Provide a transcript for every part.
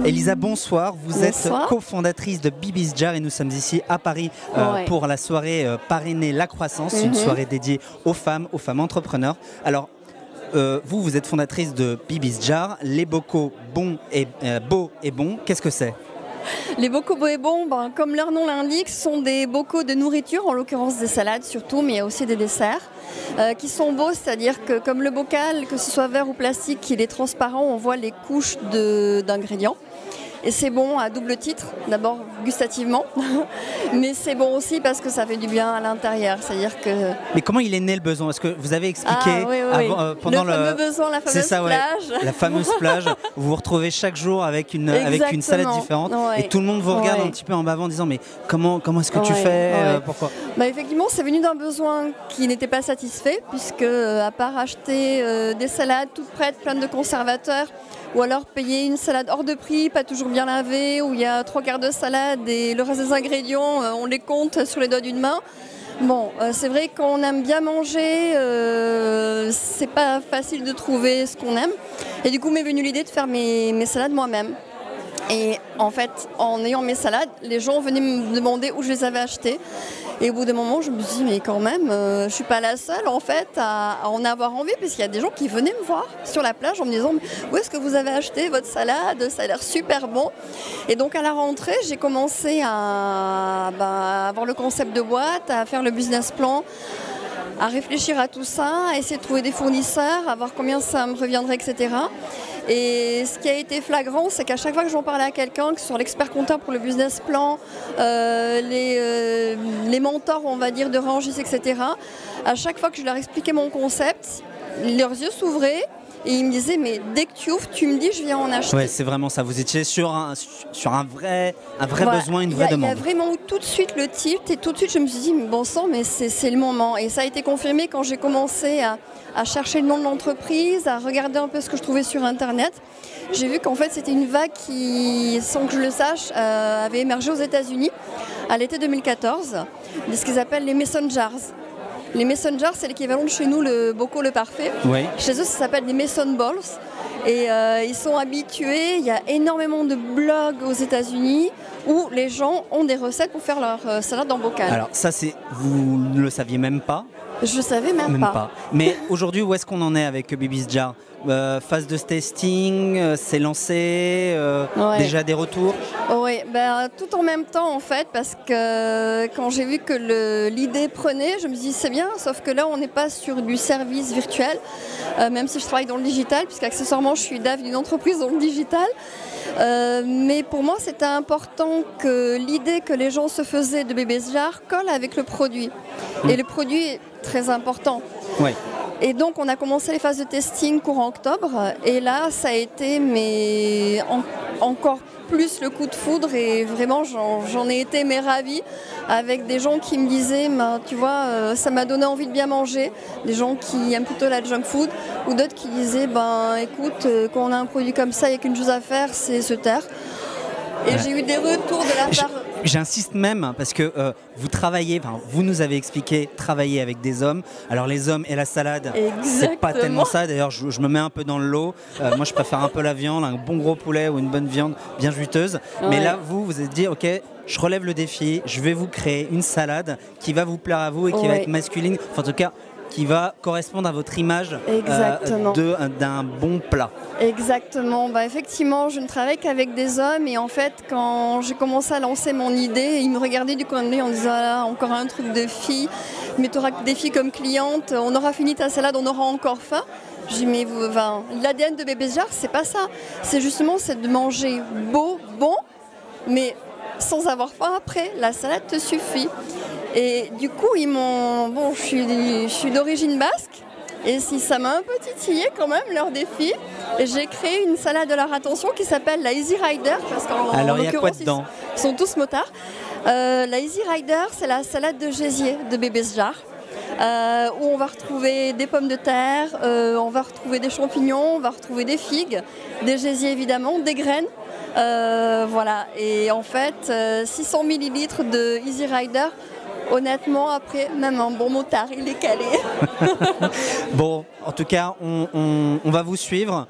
Elisa, bonsoir. Vous êtes Bonsoir. cofondatrice de Bibi's Jar et nous sommes ici à Paris Ouais. pour la soirée parrainée La Croissance, une soirée dédiée aux femmes entrepreneurs. Alors, vous êtes fondatrice de Bibi's Jar, les bocaux beaux et bons. Qu'est-ce que c'est? Les bocaux beaux et bons, ben, comme leur nom l'indique, sont des bocaux de nourriture, en l'occurrence des salades surtout, mais il y a aussi des desserts, qui sont beaux, c'est-à-dire que comme le bocal, que ce soit verre ou plastique, il est transparent, on voit les couches d'ingrédients. Et c'est bon à double titre, d'abord gustativement, mais c'est bon aussi parce que ça fait du bien à l'intérieur. C'est-à-dire que... Mais comment il est né le besoin? Est-ce que vous avez expliqué pendant le fameux besoin, la fameuse plage. La fameuse plage, vous vous retrouvez chaque jour avec une salade différente et tout le monde vous regarde un petit peu en bavant en disant mais comment est-ce que tu fais pourquoi? Bah effectivement, c'est venu d'un besoin qui n'était pas satisfait puisque à part acheter des salades toutes prêtes, pleines de conservateurs, ou alors payer une salade hors de prix, pas toujours bien lavée, où il y a 3/4 de salade et le reste des ingrédients, on les compte sur les doigts d'une main. Bon, c'est vrai qu'on aime bien manger, c'est pas facile de trouver ce qu'on aime. Et du coup, m'est venue l'idée de faire mes salades moi-même. Et en fait, en ayant mes salades, les gens venaient me demander où je les avais achetées. Et au bout d'un moment, je me suis dit, mais quand même, je ne suis pas la seule en fait à en avoir envie, parce qu'il y a des gens qui venaient me voir sur la plage en me disant, où est-ce que vous avez acheté votre salade? Ça a l'air super bon. Et donc à la rentrée, j'ai commencé à avoir le concept de boîte, à faire le business plan, à réfléchir à tout ça, à essayer de trouver des fournisseurs, à voir combien ça me reviendrait, etc. Et ce qui a été flagrant, c'est qu'à chaque fois que j'en parlais à quelqu'un, que ce soit l'expert comptable pour le business plan, les mentors, on va dire, de Rangis, etc., à chaque fois que je leur expliquais mon concept, leurs yeux s'ouvraient. Et ils me disaient, mais dès que tu ouvres, tu me dis, je viens en acheter. Ouais, c'est vraiment ça. Vous étiez sur un vrai besoin, une vraie demande. Il y a vraiment eu tout de suite le tilt et tout de suite, je me suis dit, mais bon sang, mais c'est le moment. Et ça a été confirmé quand j'ai commencé à chercher le nom de l'entreprise, à regarder un peu ce que je trouvais sur Internet. J'ai vu qu'en fait, c'était une vague qui, sans que je le sache, avait émergé aux États-Unis à l'été 2014, de ce qu'ils appellent les Mason Jars. Les Mason Jars, c'est l'équivalent de chez nous, le bocaux, le parfait. Oui. Chez eux, ça s'appelle des Mason Balls. Et ils sont habitués, il y a énormément de blogs aux États-Unis où les gens ont des recettes pour faire leur salade en bocal. Alors ça, vous ne le saviez même pas? Je savais même pas. Mais aujourd'hui, où est-ce qu'on en est avec Bibi's Jar? Phase de testing, c'est lancé, déjà des retours? Oui, tout en même temps en fait, parce que quand j'ai vu que l'idée prenait, je me dis c'est bien, sauf que là on n'est pas sur du service virtuel, même si je travaille dans le digital, puisqu'accessoirement je suis DAF d'une entreprise dans le digital. Mais pour moi c'était important que l'idée que les gens se faisaient de Bibi's Jar colle avec le produit. Et le produit est très important. Ouais. Et donc on a commencé les phases de testing courant octobre et là ça a été encore plus le coup de foudre et vraiment j'en ai été ravie avec des gens qui me disaient tu vois ça m'a donné envie de bien manger, des gens qui aiment plutôt la junk food ou d'autres qui disaient écoute quand on a un produit comme ça et qu'une chose à faire c'est se taire. Et j'ai eu des retours de la part... J'insiste même parce que vous nous avez expliqué travailler avec des hommes. Alors les hommes et la salade, c'est pas tellement ça. D'ailleurs, je me mets un peu dans le lot. Moi, je préfère un peu la viande, un bon gros poulet ou une bonne viande bien juteuse. Ouais. Mais là, vous êtes dit, ok, je relève le défi. Je vais vous créer une salade qui va vous plaire à vous et qui va être masculine. Enfin, en tout cas, qui va correspondre à votre image d'un bon plat. Exactement. Effectivement, je ne travaille qu'avec des hommes et en fait, quand j'ai commencé à lancer mon idée, ils me regardaient du coin de l'œil en disant encore un truc de fille, mais tu auras que des filles comme clientes, on aura fini ta salade, on aura encore faim. J'ai dit, mais l'ADN de Bibi's Jar, c'est pas ça. C'est justement de manger beau, bon, mais sans avoir faim après. La salade te suffit. Et du coup, ils m'ont... Bon, je suis d'origine basque, et si ça m'a un peu titillé quand même, leur défi. Et j'ai créé une salade de leur attention qui s'appelle la Easy Rider, parce alors, il y a quoi dedans? Ils sont tous motards. La Easy Rider, c'est la salade de gésier de Bibi's Jar, où on va retrouver des pommes de terre, on va retrouver des champignons, on va retrouver des figues, des gésiers évidemment, des graines, Voilà, et en fait, 600 millilitres de Easy Rider, honnêtement, après, même un bon motard, il est calé. Bon, en tout cas, on va vous suivre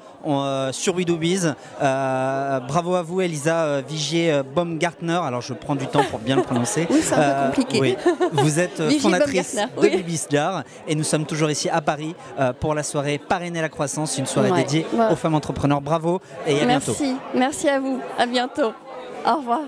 sur We Do Biz. Bravo à vous, Elisa Vigier-Baumgartner. Alors, je prends du temps pour bien le prononcer. Oui, c'est un peu compliqué. Oui. Vous êtes fondatrice de oui. Bibisjar et nous sommes toujours ici à Paris pour la soirée Parrainer la croissance, une soirée dédiée aux femmes entrepreneurs. Bravo et à bientôt. Merci à vous. À bientôt. Au revoir.